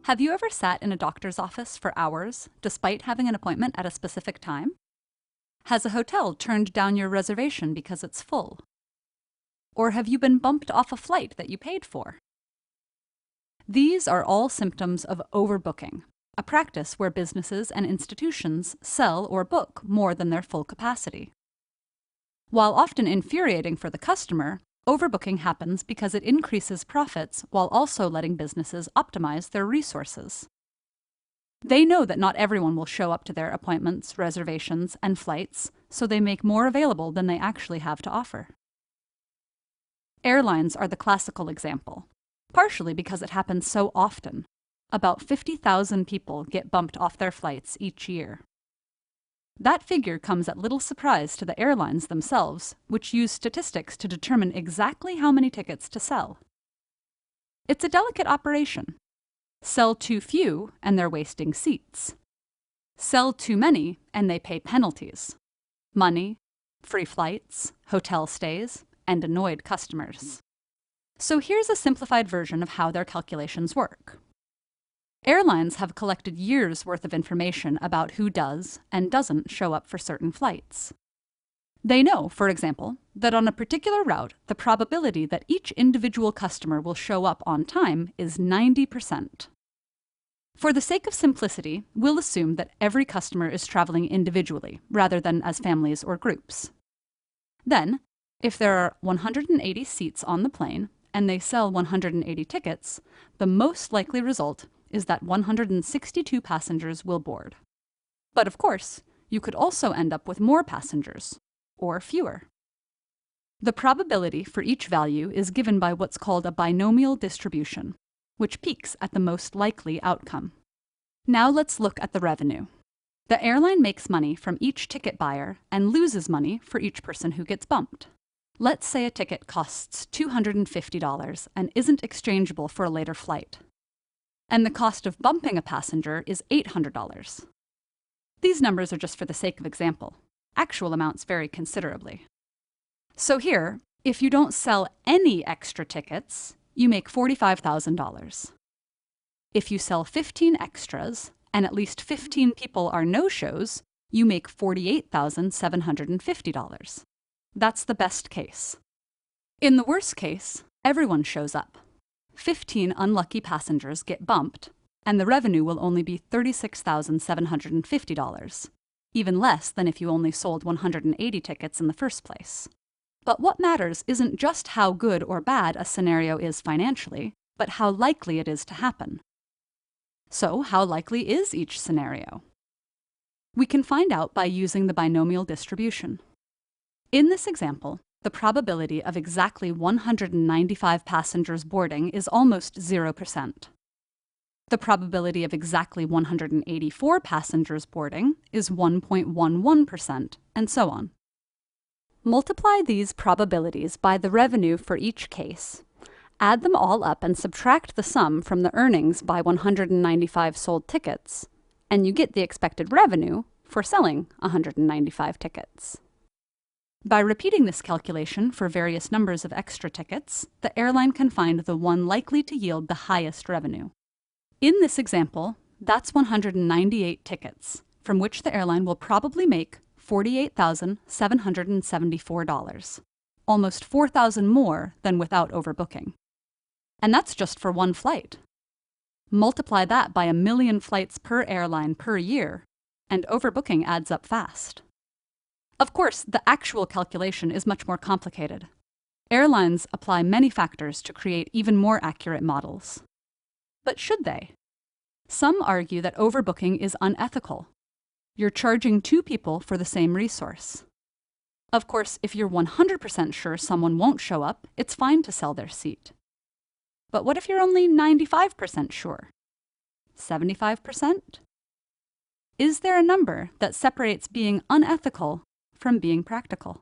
Have you ever sat in a doctor's office for hours, despite having an appointment at a specific time? Has a hotel turned down your reservation because it's full? Or have you been bumped off a flight that you paid for? These are all symptoms of overbooking, a practice where businesses and institutions sell or book more than their full capacity. While often infuriating for the customer, overbooking happens because it increases profits while also letting businesses optimize their resources. They know that not everyone will show up to their appointments, reservations, and flights, so they make more available than they actually have to offer. Airlines are the classical example, partially because it happens so often. About 50,000 people get bumped off their flights each year. That figure comes at little surprise to the airlines themselves, which use statistics to determine exactly how many tickets to sell. It's a delicate operation. Sell too few, and they're wasting seats. Sell too many, and they pay penalties. Money, free flights, hotel stays, and annoyed customers. So here's a simplified version of how their calculations work. Airlines have collected years' worth of information about who does and doesn't show up for certain flights. They know, for example, that on a particular route, the probability that each individual customer will show up on time is 90%. For the sake of simplicity, we'll assume that every customer is traveling individually, rather than as families or groups. Then, if there are 180 seats on the plane, and they sell 180 tickets, the most likely result is that 162 passengers will board. But of course, you could also end up with more passengers, or fewer. The probability for each value is given by what's called a binomial distribution, which peaks at the most likely outcome. Now let's look at the revenue. The airline makes money from each ticket buyer and loses money for each person who gets bumped. Let's say a ticket costs $250 and isn't exchangeable for a later flight. And the cost of bumping a passenger is $800. These numbers are just for the sake of example. Actual amounts vary considerably. So here, if you don't sell any extra tickets, you make $45,000. If you sell 15 extras, and at least 15 people are no-shows, you make $48,750. That's the best case. In the worst case, everyone shows up. 15 unlucky passengers get bumped, and the revenue will only be $36,750, even less than if you only sold 180 tickets in the first place. But what matters isn't just how good or bad a scenario is financially, but how likely it is to happen. So, how likely is each scenario? We can find out by using the binomial distribution. In this example, the probability of exactly 195 passengers boarding is almost 0%. The probability of exactly 184 passengers boarding is 1.11%, and so on. Multiply these probabilities by the revenue for each case. Add them all up and subtract the sum from the earnings by 195 sold tickets, and you get the expected revenue for selling 195 tickets. By repeating this calculation for various numbers of extra tickets, the airline can find the one likely to yield the highest revenue. In this example, that's 198 tickets, from which the airline will probably make $48,774, almost $4,000 more than without overbooking. And that's just for one flight. Multiply that by 1 million flights per airline per year, and overbooking adds up fast. Of course, the actual calculation is much more complicated. Airlines apply many factors to create even more accurate models. But should they? Some argue that overbooking is unethical. You're charging two people for the same resource. Of course, if you're 100% sure someone won't show up, it's fine to sell their seat. But what if you're only 95% sure? 75%? Is there a number that separates being unethical from being practical?